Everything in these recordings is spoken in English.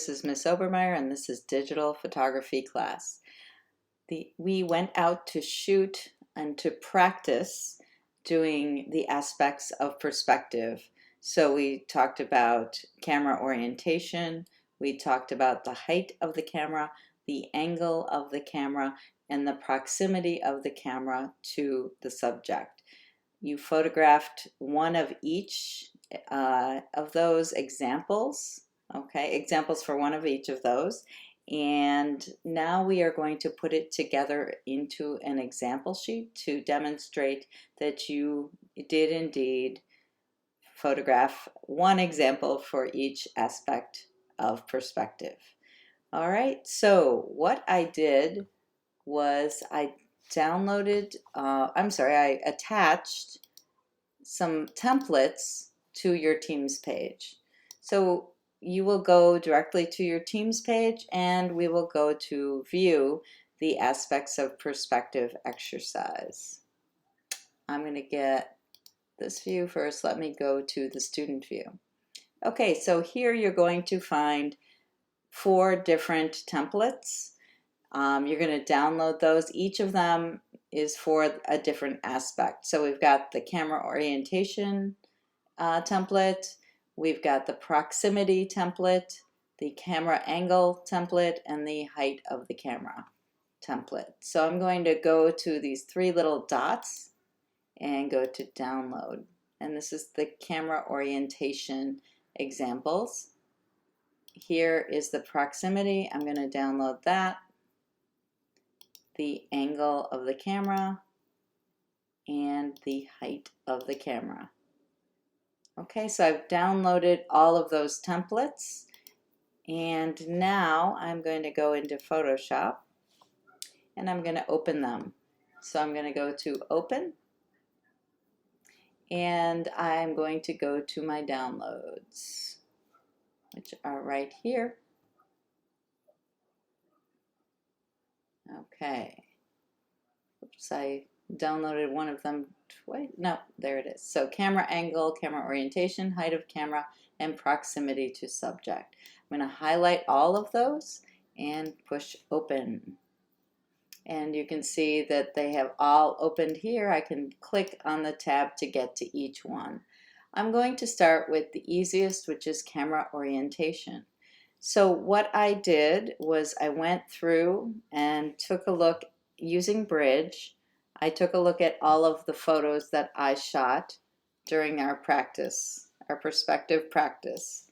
This is Miss Obermeyer and this is digital photography class. We went out to shoot and to practice doing the aspects of perspective. So we talked about camera orientation, we talked about the height of the camera, the angle of the camera, and the proximity of the camera to the subject. You photographed one of each of those examples. Okay, examples for one of each of those. And now we are going to put it together into an example sheet to demonstrate that you did indeed photograph one example for each aspect of perspective. All right, so what I did was I attached some templates to your Teams page. So you will go directly to your Teams page and we will go to view the aspects of perspective exercise. I'm going to get this view first. Let me go to the student view. Okay, so here you're going to find 4 different templates. You're going to download those. Each of them is for a different aspect. So we've got the camera orientation template, we've got the proximity template, the camera angle template, and the height of the camera template. So I'm going to go to these 3 little dots and go to download. And this is the camera orientation examples. Here is the proximity. I'm going to download that. The angle of the camera and the height of the camera. Okay, so I've downloaded all of those templates and now I'm going to go into Photoshop and I'm going to open them. So I'm going to go to Open and I'm going to go to my downloads, which are right here. Okay. Oops, I downloaded one of them twice. No, there it is. So camera angle, camera orientation, height of camera, and proximity to subject. I'm going to highlight all of those and push open. And you can see that they have all opened here. I can click on the tab to get to each one. I'm going to start with the easiest, which is camera orientation. So what I did was I went through and took a look using Bridge. I took a look at all of the photos that I shot during our practice, our perspective practice.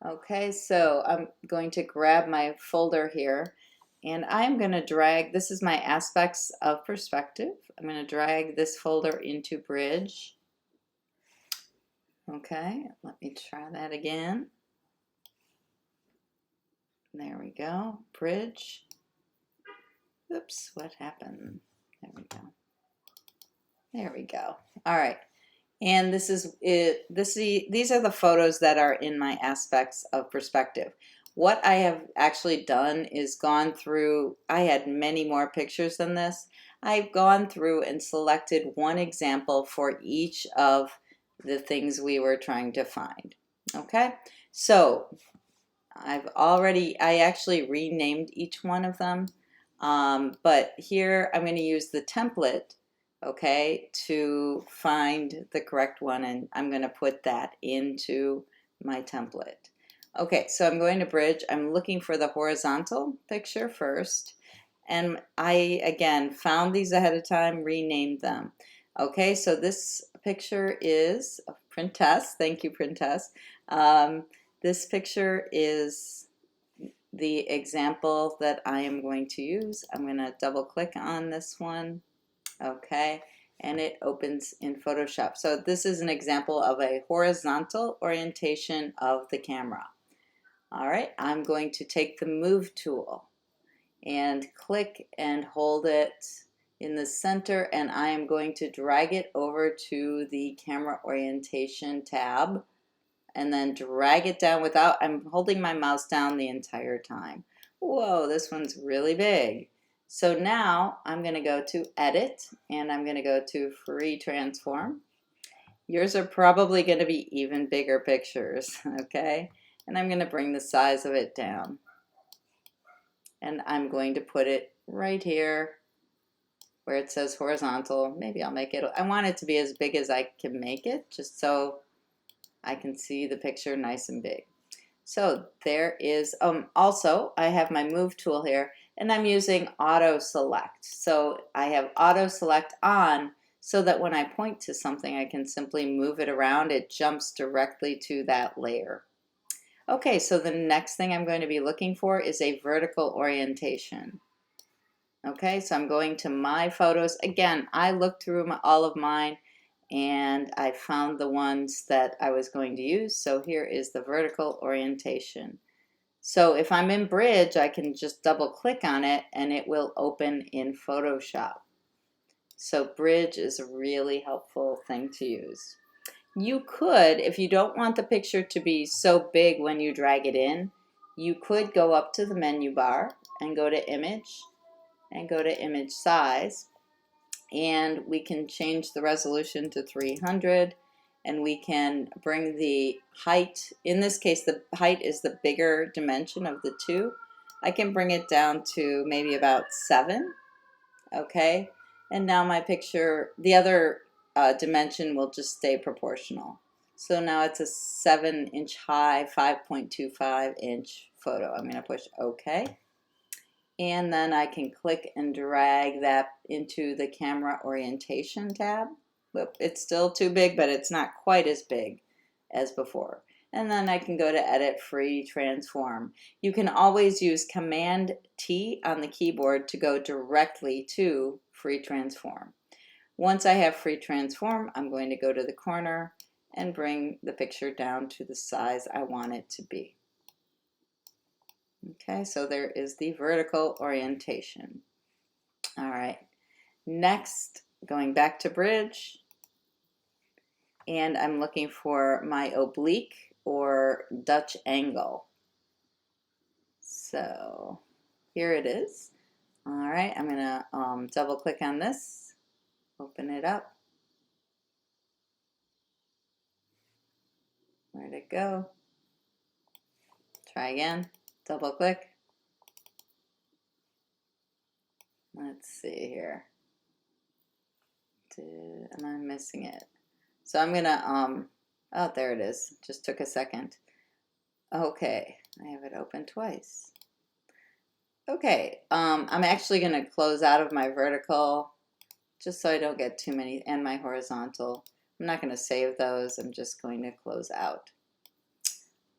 Okay, so I'm going to grab my folder here and I'm going to drag, this is my aspects of perspective. I'm going to drag this folder into Bridge. Okay, let me try that again. There we go, Bridge. Oops, what happened? There we go. There we go. All right. And this is it. These are the photos that are in my aspects of perspective. What I have actually done is gone through, I had many more pictures than this. I've gone through and selected one example for each of the things we were trying to find. Okay, so I actually renamed each one of them. But here I'm going to use the template, okay, to find the correct one, and I'm going to put that into my template. Okay, so I'm going to Bridge. I'm looking for the horizontal picture first, and I, again, found these ahead of time, renamed them. Okay, so this picture is Printess. Thank you, Printess. This picture is the example that I am going to use. I'm going to double click on this one, okay, and it opens in Photoshop. So this is an example of a horizontal orientation of the camera. All right, I'm going to take the Move tool and click and hold it in the center, and I am going to drag it over to the camera orientation tab and then drag it down without, I'm holding my mouse down the entire time. Whoa, this one's really big. So now I'm going to go to Edit and I'm going to go to Free Transform. Yours are probably going to be even bigger pictures, okay? and I'm going to bring the size of it down. And I'm going to put it right here where it says horizontal. Maybe I'll make it, I want it to be as big as I can make it, just so I can see the picture nice and big. So there is, also I have my move tool here, and I'm using auto select. So I have auto select on so that when I point to something, I can simply move it around. It jumps directly to that layer. Okay, so the next thing I'm going to be looking for is a vertical orientation. Okay, so I'm going to my photos. Again, I looked through all of mine and I found the ones that I was going to use. So here is the vertical orientation. So if I'm in Bridge, I can just double click on it and it will open in Photoshop. So Bridge is a really helpful thing to use. You could, if you don't want the picture to be so big when you drag it in, you could go up to the menu bar and go to Image and go to Image Size, and we can change the resolution to 300, and we can bring the height, in this case the height is the bigger dimension of the two. I can bring it down to maybe about 7, okay? And now my picture, the other dimension will just stay proportional. So now it's a 7-inch high, 5.25-inch photo. I'm going to push OK. And then I can click and drag that into the camera orientation tab. It's still too big, but it's not quite as big as before. And then I can go to Edit Free Transform. You can always use Command T on the keyboard to go directly to Free Transform. Once I have Free Transform, I'm going to go to the corner and bring the picture down to the size I want it to be. Okay, so there is the vertical orientation. All right, next, going back to Bridge, and I'm looking for my oblique or Dutch angle. So here it is. All right, I'm gonna double click on this, open it up. Where'd it go? Try again, double click. Let's see here. Am I missing it? So I'm gonna, oh, there it is. Just took a second. Okay, I have it open twice. Okay, I'm actually gonna close out of my vertical just so I don't get too many, and my horizontal. I'm not gonna save those. I'm just going to close out.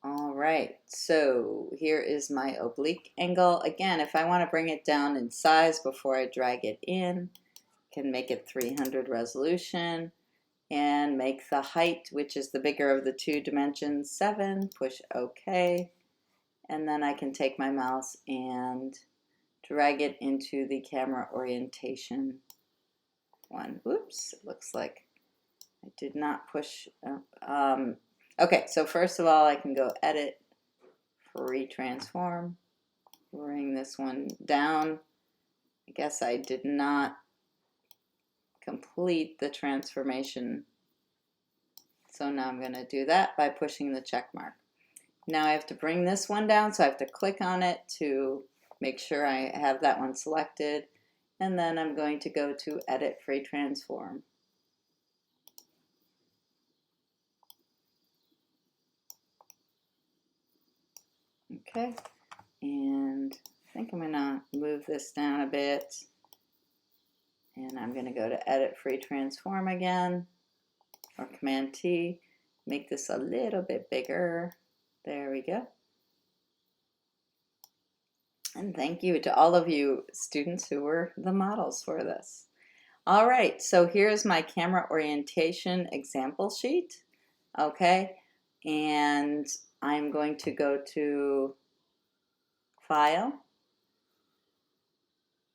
All right, so here is my oblique angle. Again, if I want to bring it down in size before I drag it in, I can make it 300 resolution and make the height, which is the bigger of the two dimensions, 7, push OK, and then I can take my mouse and drag it into the camera orientation one. Oops, it looks like I did not push. Okay, so first of all, I can go Edit, Free Transform, bring this one down. I guess I did not complete the transformation, so now I'm going to do that by pushing the check mark. Now I have to bring this one down, so I have to click on it to make sure I have that one selected, and then I'm going to go to Edit Free Transform. Okay, and I think I'm going to move this down a bit, and I'm going to go to Edit Free Transform again, or Command T, make this a little bit bigger. There we go. And thank you to all of you students who were the models for this. All right, so here's my camera orientation example sheet. Okay, and I'm going to go to File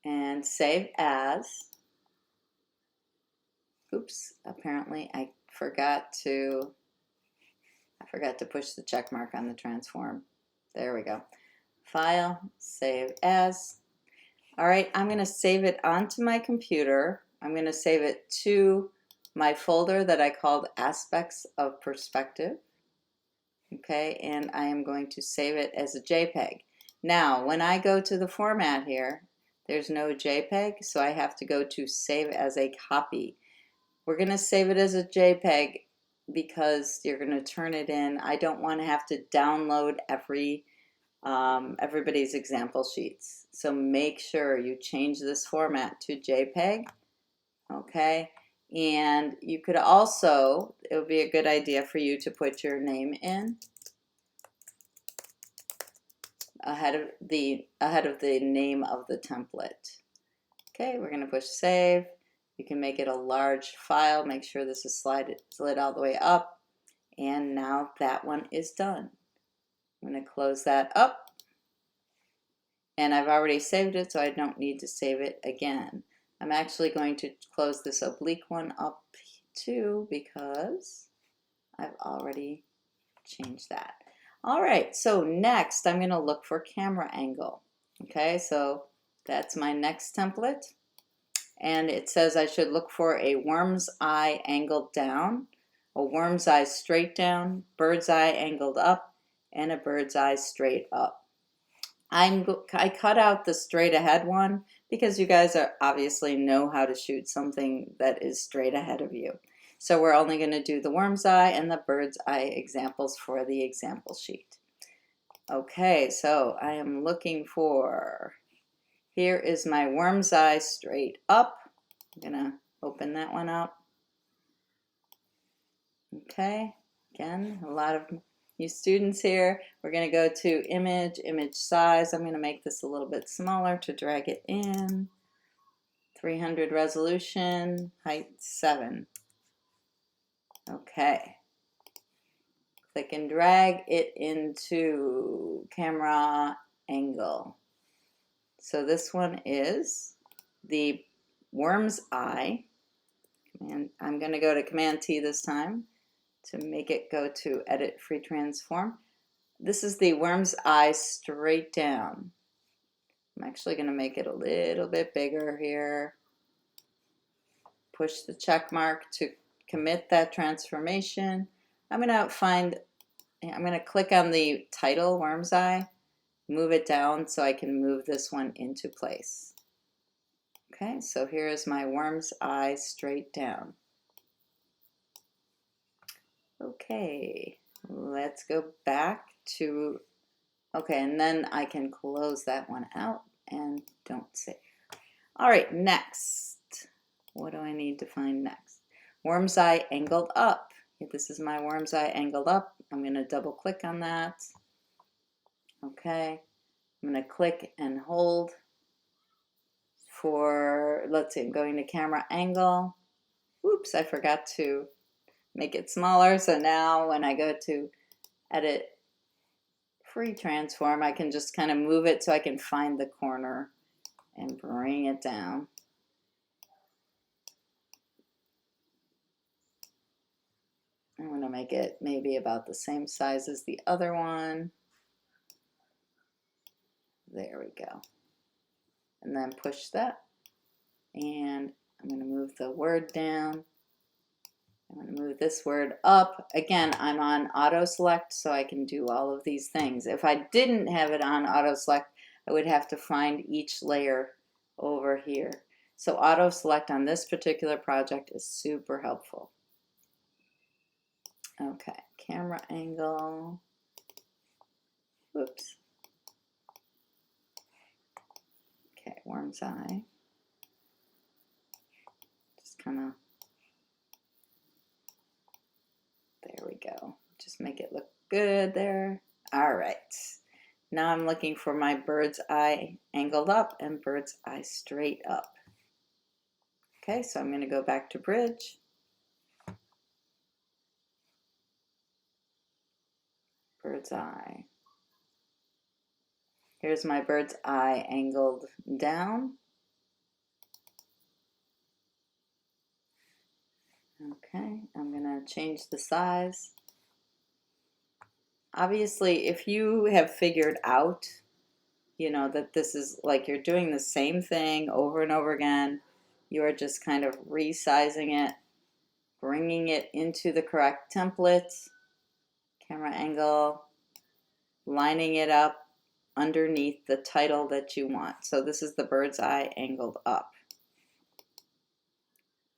and Save As. Oops, apparently I forgot to push the check mark on the transform. There we go. File, Save As. All right, I'm going to save it onto my computer. I'm going to save it to my folder that I called Aspects of Perspective. Okay, and I am going to save it as a JPEG. Now, when I go to the format here, there's no JPEG, so I have to go to save as a copy. We're going to save it as a JPEG because you're going to turn it in. I don't want to have to download everybody's example sheets. So make sure you change this format to JPEG, okay? And you could also, it would be a good idea for you to put your name in ahead of the name of the template. Okay, we're going to push save. You can make it a large file. Make sure this is slid all the way up. And now that one is done. I'm going to close that up. And I've already saved it, so I don't need to save it again. I'm actually going to close this oblique one up too because I've already changed that. All right, so next I'm going to look for camera angle. Okay, so that's my next template. And it says I should look for a worm's eye angled down, a worm's eye straight down, bird's eye angled up, and a bird's eye straight up. I cut out the straight ahead one because you guys obviously know how to shoot something that is straight ahead of you. So we're only going to do the worm's eye and the bird's eye examples for the example sheet. Okay, so I am looking for, here is my worm's eye straight up. I'm going to open that one up. Okay, again, a lot of you students here. We're going to go to image size. I'm going to make this a little bit smaller to drag it in. 300 resolution, height 7. Okay. Click and drag it into camera angle. So this one is the worm's eye. And I'm going to go to Command T this time to make it go to edit free transform. This is the worm's eye straight down. I'm actually going to make it a little bit bigger here. Push the check mark to commit that transformation. I'm going to click on the title, worm's eye, move it down so I can move this one into place. Okay, so here is my worm's eye straight down. Okay, let's go back to, okay, and then I can close that one out and don't save. All right, next. What do I need to find next? Worm's eye angled up. This is my worm's eye angled up. I'm going to double click on that. Okay, I'm going to click and hold for, let's see, I'm going to camera angle. Oops, I forgot to make it smaller. So now when I go to edit free transform, I can just kind of move it so I can find the corner and bring it down. I'm going to make it maybe about the same size as the other one. There we go. And then push that. And I'm going to move the word down. I'm going to move this word up. Again, I'm on auto select, so I can do all of these things. If I didn't have it on auto select, I would have to find each layer over here. So auto select on this particular project is super helpful. Okay, camera angle. Whoops. Okay, worm's eye. Just kind of, there we go. Just make it look good there. All right. Now I'm looking for my bird's eye angled up and bird's eye straight up. Okay, so I'm going to go back to bridge. Bird's eye. Here's my bird's eye angled down. Okay, I'm going to change the size. Obviously, if you have figured out, you know, that this is like you're doing the same thing over and over again, you are just kind of resizing it, bringing it into the correct template. camera angle, lining it up underneath the title that you want. So this is the bird's eye angled up.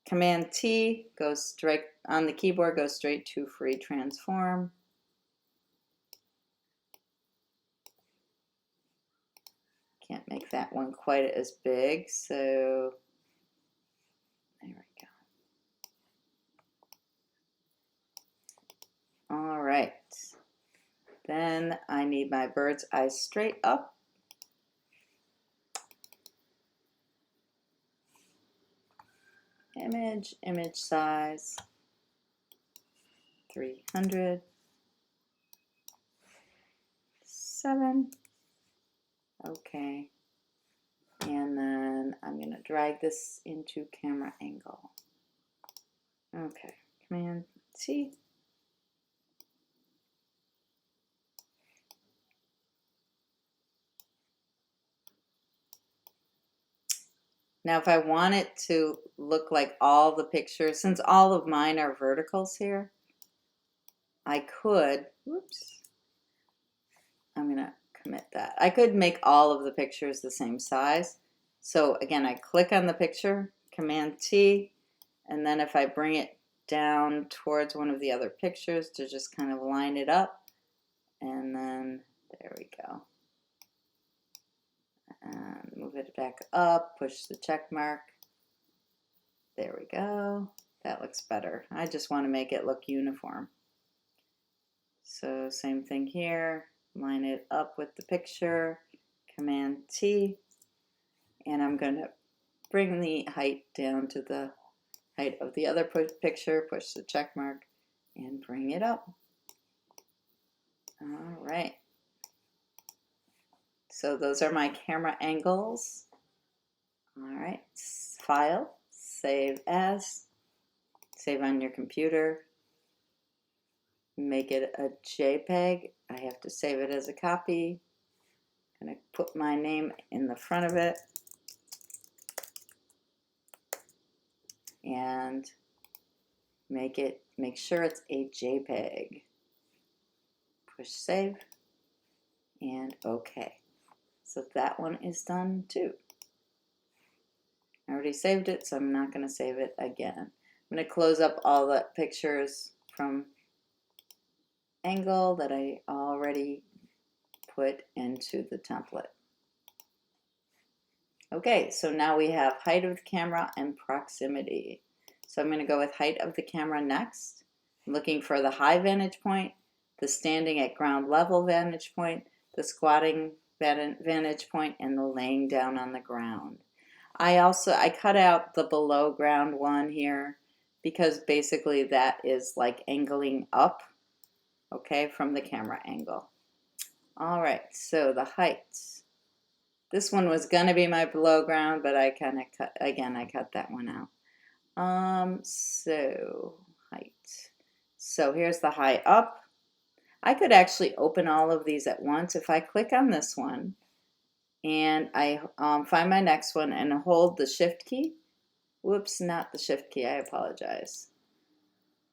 Command T goes straight on the keyboard, goes straight to free transform. Can't make that one quite as big, so there we go. All right. Then I need my bird's eye straight up. Image size 300. 7. Okay. And then I'm going to drag this into camera angle. Okay. Command T. Now if I want it to look like all the pictures, since all of mine are verticals here, I could, whoops, I'm going to commit that. I could make all of the pictures the same size. So again, I click on the picture, Command T, and then if I bring it down towards one of the other pictures to just kind of line it up, and then there we go. And move it back up, push the check mark. There we go. That looks better. I just want to make it look uniform. So same thing here, line it up with the picture, Command T, and I'm going to bring the height down to the height of the other picture, push the check mark, and bring it up. All right. So those are my camera angles. All right, File, Save As, save on your computer. Make it a JPEG. I have to save it as a copy. I'm going to put my name in the front of it. And make sure it's a JPEG. Push save and OK. So that one is done too. I already saved it, so I'm not going to save it again. I'm going to close up all the pictures from angle that I already put into the template. Okay, so now we have height of the camera and proximity. So I'm going to go with height of the camera next. I'm looking for the high vantage point, the standing at ground level vantage point, the squatting vantage point, and the laying down on the ground. I cut out the below ground one here because basically that is like angling up, okay, from the camera angle. All right, so the height. This one was gonna be my below ground, but I kind of cut that one out. So height. So here's the high up. I could actually open all of these at once if I click on this one and I find my next one and hold the shift key. Whoops, not the shift key, I apologize.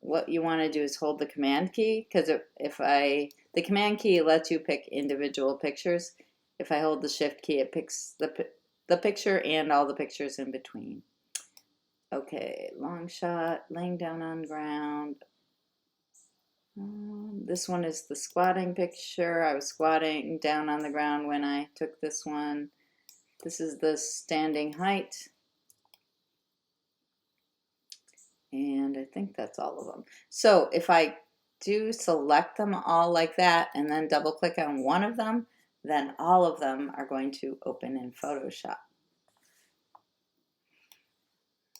What you want to do is hold the command key, because the command key lets you pick individual pictures. If I hold the shift key, it picks the picture and all the pictures in between. Okay, long shot, laying down on ground. This one is the squatting picture. I was squatting down on the ground when I took this one. This is the standing height. And I think that's all of them. So if I do select them all like that and then double click on one of them, then all of them are going to open in Photoshop.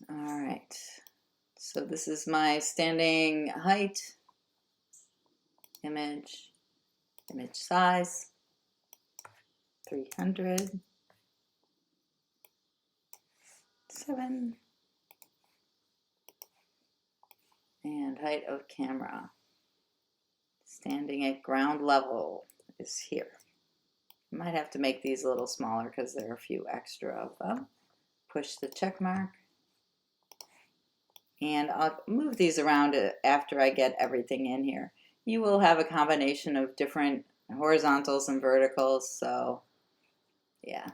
All right, so this is my standing height, image size, 300, 7, and height of camera, standing at ground level, is here. I might have to make these a little smaller because there are a few extra of them. Push the check mark. And I'll move these around after I get everything in here. you will have a combination of different horizontals and verticals, so yeah,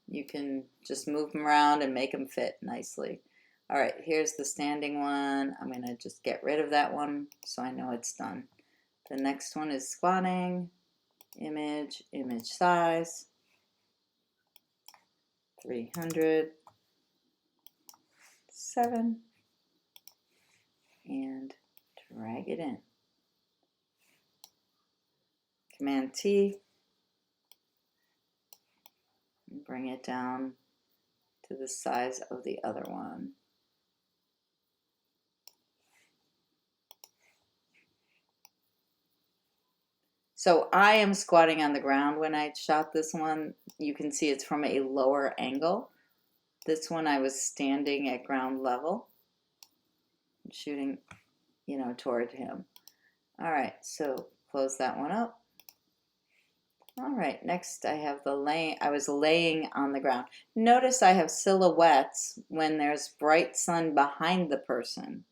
you can just move them around and make them fit nicely. All right, here's the standing one. I'm gonna just get rid of that one so I know it's done. The next one is squatting, image, image size, 300, 7, and drag it in. Command T, and bring it down to the size of the other one. So I am squatting on the ground when I shot this one. You can see it's from a lower angle. This one I was standing at ground level, shooting, toward him. All right, so close that one up. All right, next I have I was laying on the ground. Notice I have silhouettes when there's bright sun behind the person,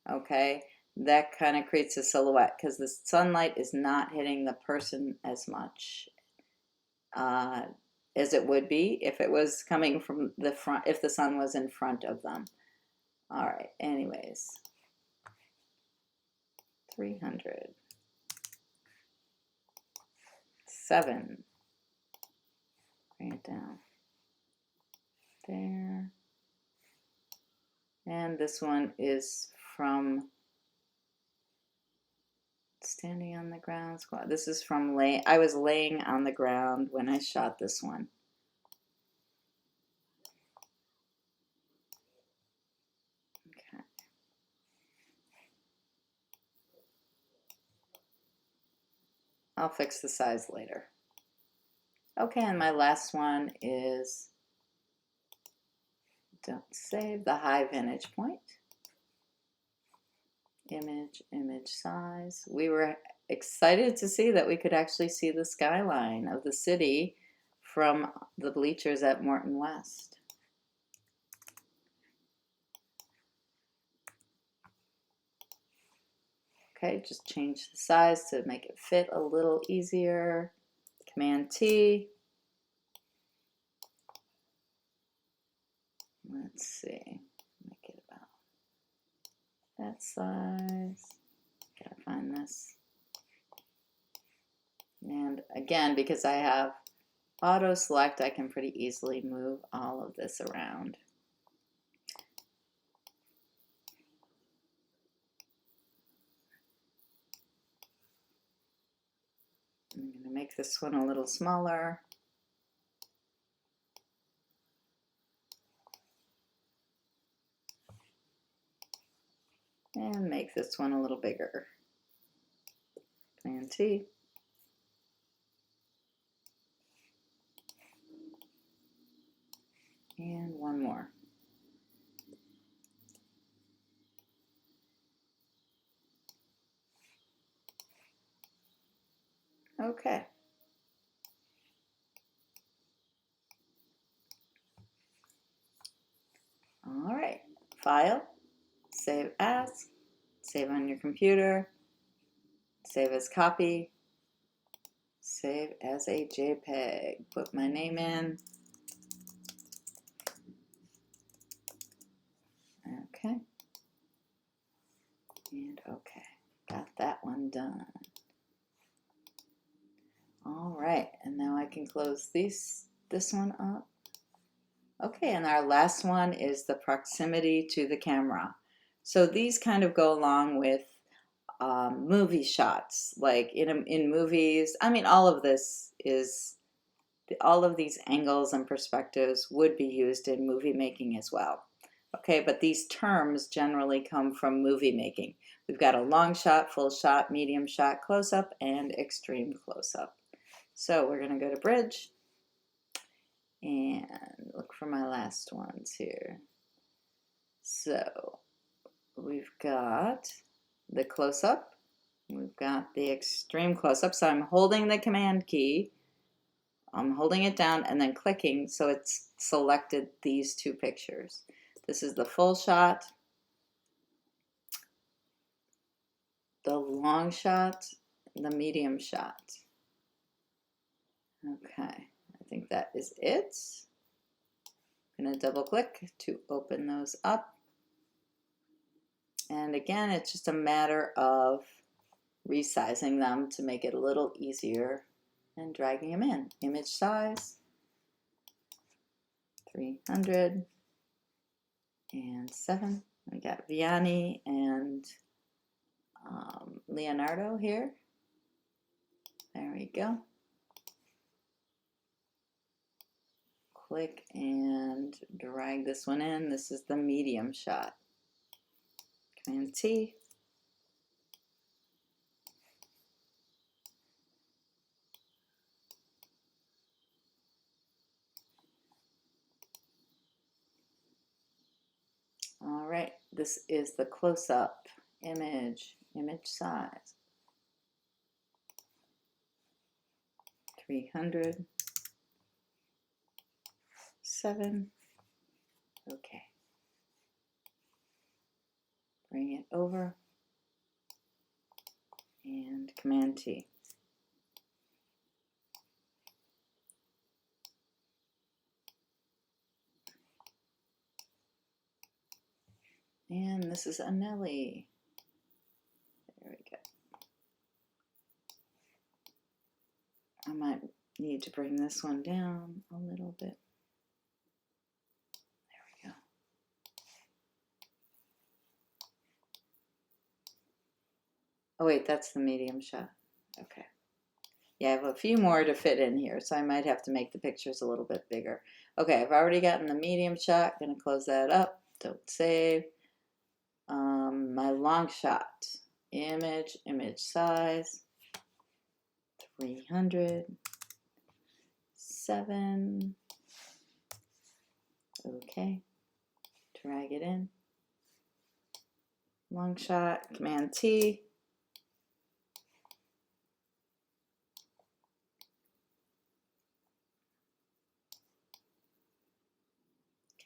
okay? That kind of creates a silhouette because the sunlight is not hitting the person as much as it would be if it was coming from the front, if the sun was in front of them. All right, anyways, 300. 7. Bring it down there. And this one is from standing on the ground squat. This is from I was laying on the ground when I shot this one. Okay. I'll fix the size later. Okay, and my last one is, don't save, the high vantage point. Image, image size. We were excited to see that we could actually see the skyline of the city from the bleachers at Morton West. Okay, just change the size to make it fit a little easier. Command T. Let's see, make it about that size. Gotta find this. And again, because I have auto select, I can pretty easily move all of this around. I'm going to make this one a little smaller. And make this one a little bigger. Command T. And one more. Okay. All right. File, save as, save on your computer, save as copy, save as a JPEG. Put my name in. Okay. And okay. Got that one done. All right, and now I can close this one up. Okay, and our last one is the proximity to the camera. So these kind of go along with movie shots, like in movies. I mean, all of this is, all of these angles and perspectives would be used in movie making as well. Okay, but these terms generally come from movie making. We've got a long shot, full shot, medium shot, close-up, and extreme close-up. So we're going to go to Bridge and look for my last ones here. So we've got the close-up, we've got the extreme close-up. So I'm holding the command key, I'm holding it down and then clicking, so it's selected these two pictures. This is the full shot. the long shot, the medium shot. Okay, I think that is it. I'm going to double click to open those up. And again, it's just a matter of resizing them to make it a little easier and dragging them in. Image size, 307. We got Vianney and Leonardo here. There we go. Click and drag this one in. This is the medium shot. Command T. All right, this is the close-up image size. 307. Okay. Bring it over and Command T. And this is Anelli. There we go. I might need to bring this one down a little bit. There we go. Oh wait, that's the medium shot. Okay. Yeah, I have a few more to fit in here, so I might have to make the pictures a little bit bigger. Okay, I've already gotten the medium shot. Gonna close that up. Don't save. My long shot. Image size. 307. Okay. Drag it in. Long shot. Command T.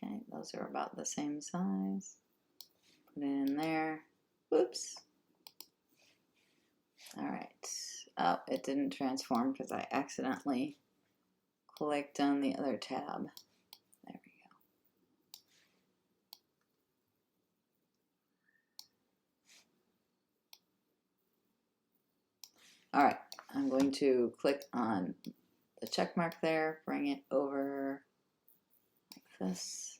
Okay, those are about the same size. Put it in there. Whoops. All right. Oh, it didn't transform because I accidentally clicked on the other tab. There we go. All right, I'm going to click on the check mark there, bring it over like this,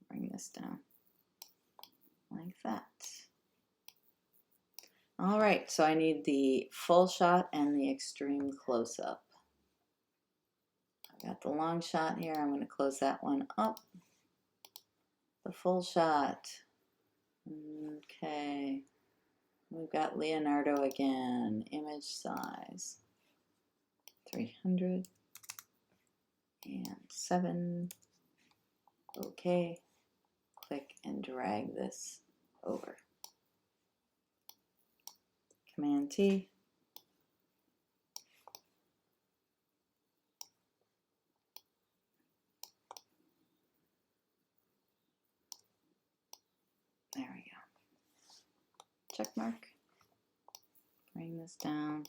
bring this down like that. All right, so I need the full shot and the extreme close-up. I've got the long shot here. I'm going to close that one up. The full shot. Okay. We've got Leonardo again. Image size. 307. Okay. Click and drag this over. Command T. There we go. Check mark. Bring this down.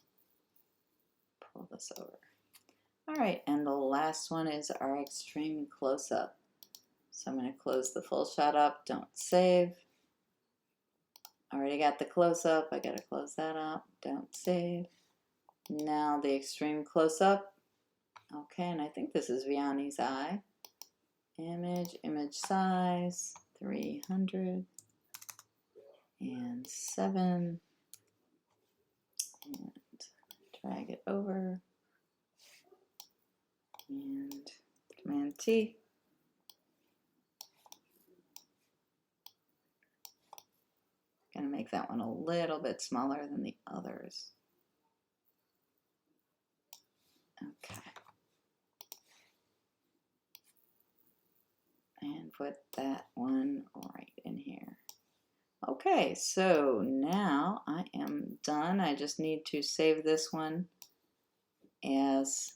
Pull this over. All right, and the last one is our extreme close-up. So I'm going to close the full shot up. Don't save. Already got the close-up. I got to close that up. Don't save. Now the extreme close-up. Okay, and I think this is Vianney's eye. Image size, 307. And drag it over. And Command T. Gonna make that one a little bit smaller than the others. Okay. And put that one right in here. Okay, so now I am done. I just need to save this one as,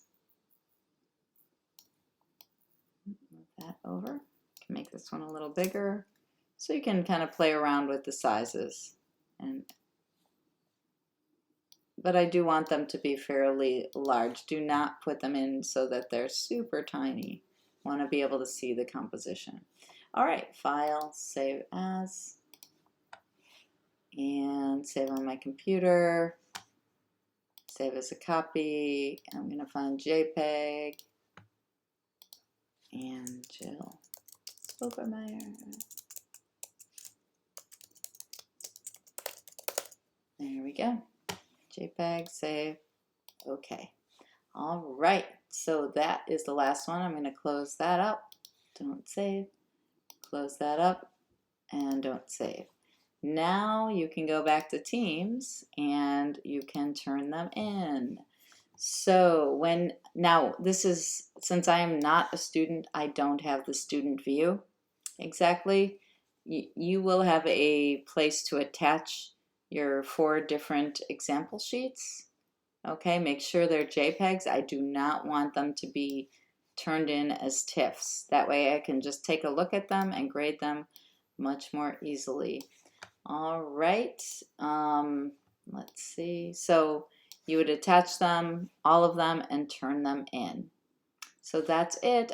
move that over. Can make this one a little bigger so you can kind of play around with the sizes and but I do want them to be fairly large. Do not put them in so that they're super tiny. Want to be able to see the composition. All right, File, Save As, and save on my computer. Save as a copy. I'm going to find JPEG and Jill Obermeyer. There we go. JPEG, save. Okay. All right. So that is the last one. I'm going to close that up. Don't save. Close that up and don't save. Now you can go back to Teams and you can turn them in. So now this is, since I am not a student, I don't have the student view exactly. You will have a place to attach your 4 different example sheets. Okay, make sure they're JPEGs. I do not want them to be turned in as TIFFs. That way I can just take a look at them and grade them much more easily. All right, let's see. So you would attach them, all of them, and turn them in. So that's it.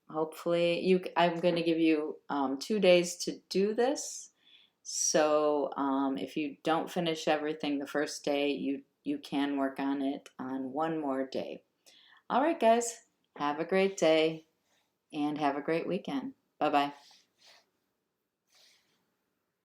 Hopefully, I'm going to give you 2 days to do this. So if you don't finish everything the first day, you can work on it on one more day. All right, guys, have a great day and have a great weekend. Bye-bye.